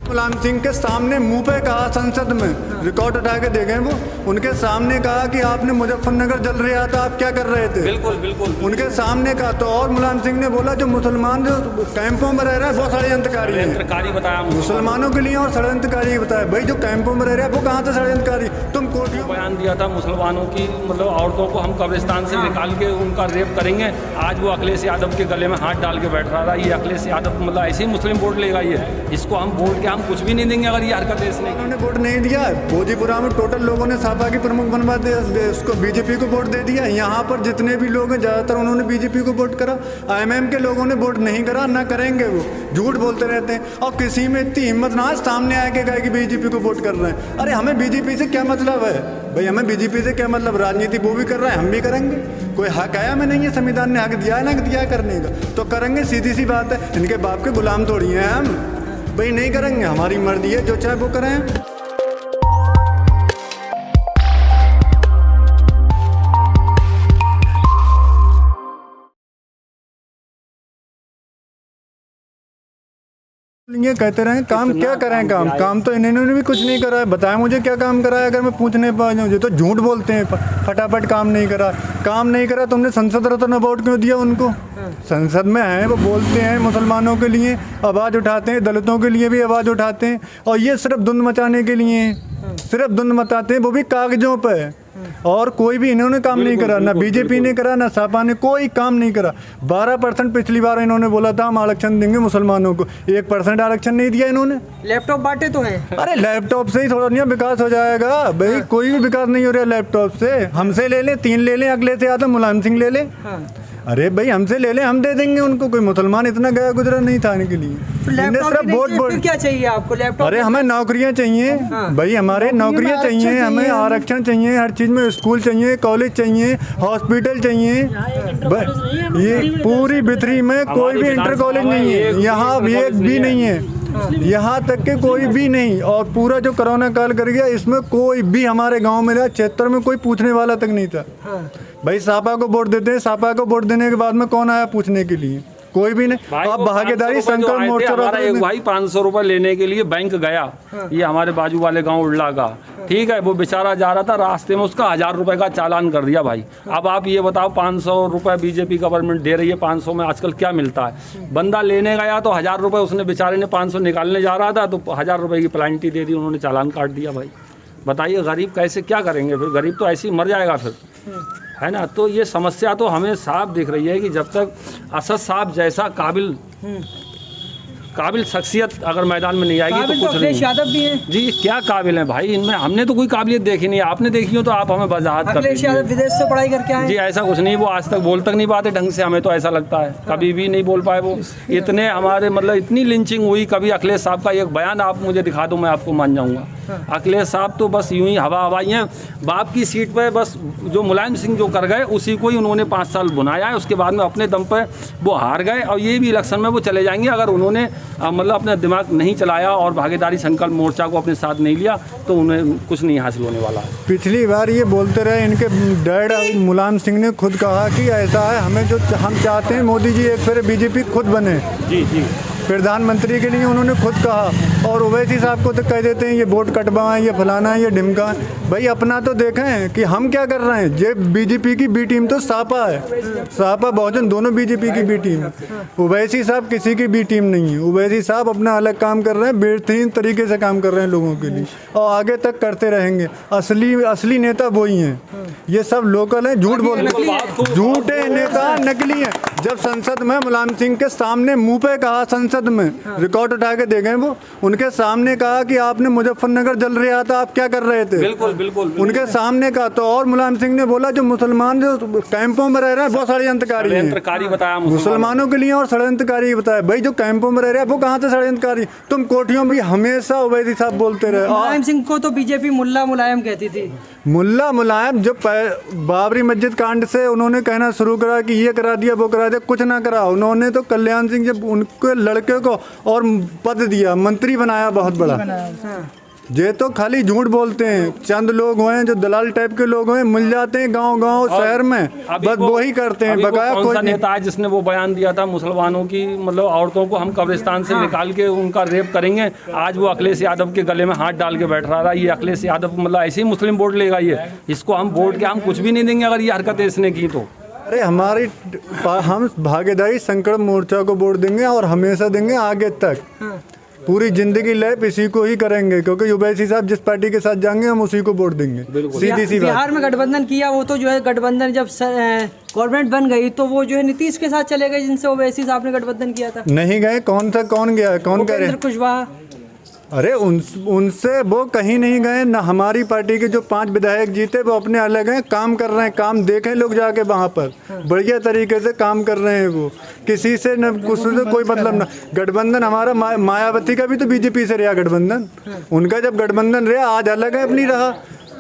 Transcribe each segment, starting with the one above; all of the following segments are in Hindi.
मुलायम सिंह के सामने मुंह पे कहा, संसद में रिकॉर्ड उठा के देखें, वो उनके सामने कहा कि आपने मुजफ्फरनगर जल रहा था, आप क्या कर रहे थे। बिल्कुल बिल्कुल उनके सामने कहा। तो और मुलायम सिंह ने बोला जो मुसलमान जो कैंपों में रह रहे हैं वो षड्यंत्रकारी है, बताया मुसलमानों के लिए और षड्यंत्रकारी बताया। भाई जो कैंपों में रह रहे हैं वो कहाँ से षड्यंत्रकारी, तुम कोटियों बयान दिया था मुसलमानों की मतलब औरतों को हम कब्रिस्तान से निकाल के उनका रेप करेंगे। आज वो अखिलेश यादव के गले में हाथ डाल के बैठ रहा था। ये अखिलेश यादव मतलब ऐसे ही मुस्लिम वोट लेगा, ये इसको हम वोट के हम कुछ भी नहीं देंगे अगर ये हरकत है। इसने उन्होंने वोट नहीं दिया। भोजीपुरा में टोटल लोगों ने सापा की प्रमुख बनवा दिया, उसको बीजेपी को वोट दे दिया। यहाँ पर जितने भी लोग हैं ज़्यादातर उन्होंने बीजेपी को वोट करा। IMM के लोगों ने वोट नहीं करा, ना करेंगे, वो झूठ बोलते रहते हैं। और किसी में इतनी हिम्मत ना सामने आके कहे कि बीजेपी को वोट कर रहे हैं। अरे हमें बीजेपी से क्या मतलब है भाई, हमें बीजेपी से क्या मतलब। राजनीति वो भी कर रहे हैं, हम भी करेंगे। कोई हक आया हमें नहीं है, संविधान ने हक दिया है ना दिया करने का, तो करेंगे, सीधी सी बात है। इनके बाप के गुलाम थोड़ी हैं हम भाई, नहीं करेंगे, हमारी मर्जी है, जो चाहे वो करें। ये कहते रहे काम क्या करें, काम तो इन्होंने भी कुछ नहीं करा है। बताया मुझे क्या काम करा है, अगर मैं पूछने पा जाऊँ तो झूठ बोलते हैं, फटाफट काम नहीं करा। तुमने संसद रत्न अवार्ड क्यों दिया उनको। संसद में हैं वो, बोलते हैं, मुसलमानों के लिए आवाज़ उठाते हैं, दलितों के लिए भी आवाज़ उठाते हैं। और ये सिर्फ धुंध मचाने के लिए, सिर्फ धुंध मचाते हैं, वो भी कागजों पर। और कोई भी इन्होंने काम नहीं करा, ना बीजेपी ने करा, ना सपा ने, कोई काम नहीं करा। 12% पिछली बार इन्होंने बोला था हम आरक्षण देंगे मुसलमानों को, 1% आरक्षण नहीं दिया इन्होंने। लैपटॉप बांटे तो है। अरे लैपटॉप से ही थोड़ा नहीं विकास हो जाएगा भाई, कोई भी विकास नहीं हो रहा लैपटॉप से। हमसे ले लें, 3 ले लें, अगले से आता मुलायम सिंह ले लें। अरे भाई हमसे ले लें, हम दे देंगे उनको। कोई मुसलमान इतना गया गुजरा नहीं था इनके लिए। फिर क्या चाहिए आपको लैपटॉप? अरे हमें नौकरियां चाहिए भाई, हमारे नौकरियां चाहिए, हमें आरक्षण चाहिए, हर चीज़ में स्कूल चाहिए, कॉलेज चाहिए, हॉस्पिटल चाहिए। ये पूरी बिथरी में कोई भी इंटर कॉलेज नहीं है, यहाँ एक भी नहीं है, यहाँ तक के कोई भी नहीं। और पूरा जो कोरोना काल कर गया, इसमें कोई भी हमारे गांव में या क्षेत्र में कोई पूछने वाला तक नहीं था। भाई सपा को वोट देते हैं, सपा को वोट देने के बाद में कौन आया पूछने के लिए, कोई भी नहीं। अब भागीदारी संकल्प मोर्चा एक भाई 500 रुपए लेने के लिए बैंक गया, ये हमारे बाजू वाले गांव उड़ला का, ठीक है, वो बेचारा जा रहा था, रास्ते में उसका 1000 रुपए का चालान कर दिया भाई। अब आप ये बताओ 500 रुपए बीजेपी गवर्नमेंट दे रही है, 500 में आजकल क्या मिलता है। बंदा लेने गया तो 1000 रुपए उसने बेचारे ने 500 निकालने जा रहा था तो 1000 रुपए की पेनल्टी दे दी, उन्होंने चालान काट दिया। भाई बताइए गरीब कैसे क्या करेंगे फिर, गरीब तो ऐसे ही मर जाएगा फिर, है ना। तो ये समस्या तो हमें साफ दिख रही है कि जब तक असद साहब जैसा काबिल शख्सियत अगर मैदान में नहीं आएगी तो कुछ नहीं। यादव भी हैं जी, क्या काबिल हैं भाई, इनमें हमने तो कोई काबिलियत देखी नहीं है। आपने देखी हो तो आप हमें वजाहत कर दीजिए। यादव विदेश से पढ़ाई करके आए। जी ऐसा कुछ नहीं, वो आज तक बोल तक नहीं पाते ढंग से, हमें तो ऐसा लगता है कभी भी नहीं बोल पाए वो। इतने हमारे मतलब इतनी लिंचिंग हुई, कभी अखिलेश साहब का एक बयान आप मुझे दिखा दो, मैं आपको मान जाऊँगा। अखिलेश साहब तो बस यूं ही हवा हवाई हैं, बाप की सीट पे बस जो मुलायम सिंह जो कर गए उसी को ही उन्होंने 5 साल बुनाया है, उसके बाद में अपने दम पे वो हार गए। और ये भी इलेक्शन में वो चले जाएंगे अगर उन्होंने मतलब अपना दिमाग नहीं चलाया और भागीदारी संकल्प मोर्चा को अपने साथ नहीं लिया तो उन्हें कुछ नहीं हासिल होने वाला है। पिछली बार ये बोलते रहे, इनके डैड मुलायम सिंह ने खुद कहा कि ऐसा है, हमें जो हम चाहते हैं मोदी जी एक फिर बीजेपी खुद बने। जी जी, प्रधानमंत्री के लिए उन्होंने खुद कहा। और ओवैसी साहब को तो कह देते हैं ये वोट कटवाएं, ये फलाना है, ये ढिमका। भाई अपना तो देखें कि हम क्या कर रहे हैं। ये बीजेपी की बी टीम तो सपा है, सपा बहुजन दोनों बीजेपी की बी टीम है। ओवैसी साहब किसी की बी टीम नहीं है। ओवैसी साहब अपना अलग काम कर रहे हैं, बेहतरीन तरीके से काम कर रहे हैं लोगों के लिए और आगे तक करते रहेंगे। असली नेता वही हैं, ये सब लोकल हैं, झूठ बोलते, झूठे नेता नकली हैं। जब संसद में मुलायम सिंह के सामने मुँह पे कहा, संसद में रिकॉर्ड उठा के देखें, वो उनके सामने कहा कि आपने मुजफ्फरनगर जल रहा था, आप क्या कर रहे थे। बिल्कुल बिल्कुल उनके सामने कहा। तो और मुलायम सिंह ने बोला जो मुसलमान जो कैंपों में रह रहे हैं वो षड्यंत्रकारी हैं, बताया मुसलमानों के लिए और षड्यंत्रकारी बताया। भाई जो कैंपों में रह रहे हैं वो कहाँ से षड्यंत्रकारी, तुम कोठियों में हमेशा ओवैसी साहब बोलते रहे। मुलायम सिंह को तो बीजेपी मुल्ला मुलायम कहती थी। मुल्ला मुलायम जो बाबरी मस्जिद कांड से उन्होंने कहना शुरू करा कि ये करा दिया वो करा दिया, कुछ ना करा। उन्होंने तो कल्याण सिंह जब उनके लड़के को और पद दिया, मंत्री बनाया बहुत बड़ा, ये तो खाली झूठ बोलते हैं। चंद लोग हैं जो दलाल टाइप के लोग हैं, मिल जाते हैं गांव-गांव शहर में, बस वो ही करते हैं। बकाया कौन कोई सा नेता है जिसने वो बयान दिया था मुसलमानों की मतलब औरतों को हम कब्रिस्तान से निकाल के उनका रेप करेंगे, आज वो अखिलेश यादव के गले में हाथ डाल के बैठ रहा था। ये अखिलेश यादव मतलब ऐसे ही मुस्लिम वोट लेगा, ये इसको हम वोट के हम कुछ भी नहीं देंगे अगर ये हरकतें इसने की तो। अरे हम भागीदारी संकल्प मोर्चा को वोट देंगे और हमेशा देंगे आगे तक। पूरी जिंदगी लैप इसी को ही करेंगे, क्योंकि ओवैसी साहब जिस पार्टी के साथ जाएंगे हम उसी को वोट देंगे। सीधी सी बात। बिहार में गठबंधन किया, वो तो जो है गठबंधन जब गवर्नमेंट बन गई तो वो जो है नीतीश के साथ चले गए जिनसे ओवैसी साहब ने गठबंधन किया था। नहीं गए, कौन गया, कौन कह रहे? कुशवाहा। अरे उनसे वो कहीं नहीं गए ना। हमारी पार्टी के जो 5 विधायक जीते वो अपने अलग हैं, काम कर रहे हैं, काम देखें लोग जाके वहाँ पर बढ़िया तरीके से काम कर रहे हैं। वो किसी से न कुछ से कोई मतलब ना। गठबंधन हमारा मायावती का भी तो बीजेपी से रहा गठबंधन, उनका जब गठबंधन रहा आज अलग है अपनी रहा।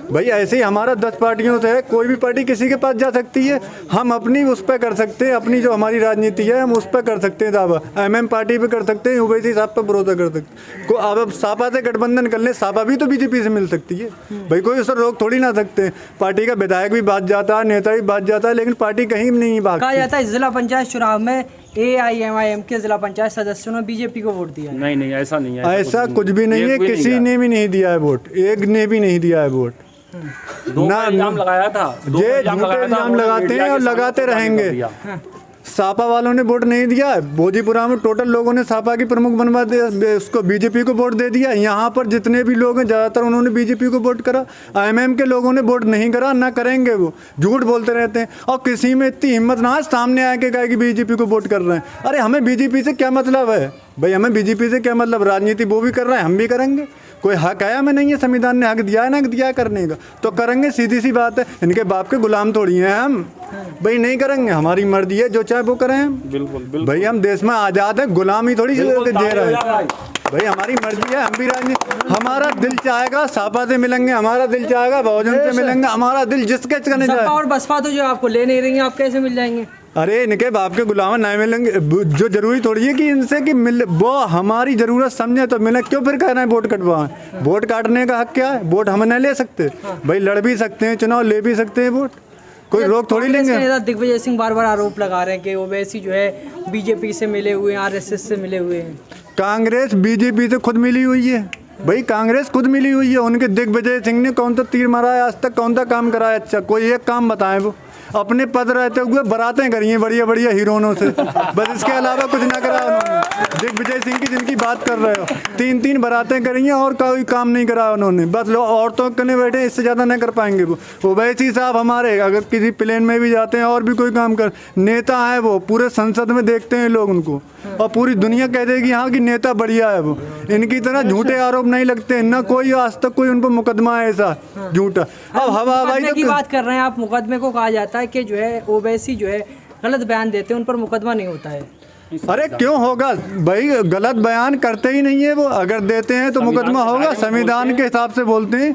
भाई ऐसे ही हमारा 10 पार्टियों से है, कोई भी पार्टी किसी के पास जा सकती है। हम अपनी उस पर कर सकते हैं, अपनी जो हमारी राजनीति है हम उस पर कर सकते हैं दावा। एमएम पार्टी पे कर सकते हैं, ओवैसी साहब पर भरोसा कर सकते हैं। अब सापा से गठबंधन कर ले, सापा भी तो बीजेपी से मिल सकती है। भाई कोई उससे रोक थोड़ी ना सकते। पार्टी का विधायक भी बात जाता है, नेता भी बात जाता है, लेकिन पार्टी कहीं नहीं बात। कहा जाता है जिला पंचायत चुनाव में AIMIM के जिला पंचायत सदस्यों ने बीजेपी को वोट दिया। नहीं ऐसा नहीं है, ऐसा कुछ भी नहीं है। किसी ने भी नहीं दिया है वोट, एक ने भी नहीं दिया है वोट। ना इल्जाम लगाया था, ये झूठे इल्जाम लगाते हैं और लगाते रहेंगे। सापा वालों ने वोट नहीं दिया, भोजीपुरा में टोटल लोगों ने सापा की प्रमुख बनवा दिया, उसको बीजेपी को वोट दे दिया। यहाँ पर जितने भी लोग हैं ज़्यादातर उन्होंने बीजेपी को वोट करा। IMM के लोगों ने वोट नहीं करा, ना करेंगे। वो झूठ बोलते रहते हैं और किसी में इतनी हिम्मत ना सामने आके कहे कि बीजेपी को वोट कर रहे हैं। अरे हमें बीजेपी से क्या मतलब है भाई, हमें बीजेपी से क्या मतलब? राजनीति वो भी कर रहे हैं, हम भी करेंगे। कोई हक है हमें नहीं है? संविधान ने हक दिया है ना, दिया करने का, तो करेंगे। सीधी सी बात है, इनके बाप के गुलाम थोड़ी हैं हम। भाई नहीं करेंगे, हमारी मर्जी है, जो चाहे वो करें हम। बिल्कुल भाई हम देश में आज़ाद है, गुलामी थोड़ी दे रहे हैं। भाई हमारी मर्जी है, हम भी राजनीति। हमारा दिल चाहेगा सापा से मिलेंगे, हमारा दिल चाहेगा बहुजन से मिलेंगे, हमारा दिल जिसके करने जाए। और बसपा तो जो आपको ले नहीं रही है, आप कैसे मिल जाएंगे? अरे इनके बाप के गुलाम नहीं मिलेंगे, जो जरूरी थोड़ी है कि इनसे कि मिल, वो हमारी ज़रूरत समझे तो मिले। क्यों फिर कह रहे हैं वोट कटवाएं? वोट काटने का हक क्या है? वोट हम नहीं ले सकते? भाई लड़ भी सकते हैं चुनाव, ले भी सकते हैं वोट, कोई रोक थोड़ी लेंगे। दिग्विजय सिंह बार आरोप लगा रहे हैं कि ओवैसी जो है बीजेपी से मिले हुए हैं, RSS से मिले हुए हैं। कांग्रेस बीजेपी से खुद मिली हुई है। भाई कांग्रेस खुद मिली हुई है। उनके दिग्विजय सिंह ने कौन सा तीर मारा है आज तक? कौन सा काम करा है? अच्छा कोई एक काम बताएं। वो अपने पद रहते हुए बारातें करी हैं बढ़िया बढ़िया हीरोइनों से, बस इसके अलावा कुछ ना करा उन्होंने। दिग्विजय सिंह की जिनकी बात कर रहे हो, 3 बारातें करी हैं और कोई काम नहीं करा उन्होंने। बस लोग औरतों करने बैठे, इससे ज़्यादा नहीं कर पाएंगे। वो ओवैसी साहब हमारे अगर किसी प्लेन में भी जाते हैं और भी कोई काम कर, नेता है वो, पूरे संसद में देखते हैं लोग उनको और पूरी दुनिया कह देगी हाँ कि नेता बढ़िया है वो। इनकी तरह झूठे आरोप नहीं लगते, ना कोई आज तक कोई उन पर मुकदमा है ऐसा झूठा। अब हवाई की बात कर रहे हैं आप, मुकदमे को कहा जाता है कि जो है ओवैसी जो है गलत बयान देते हैं, उन पर मुकदमा नहीं होता है। अरे क्यों होगा भाई? गलत बयान करते ही नहीं है वो, अगर देते हैं तो मुकदमा होगा। संविधान के हिसाब से बोलते हैं।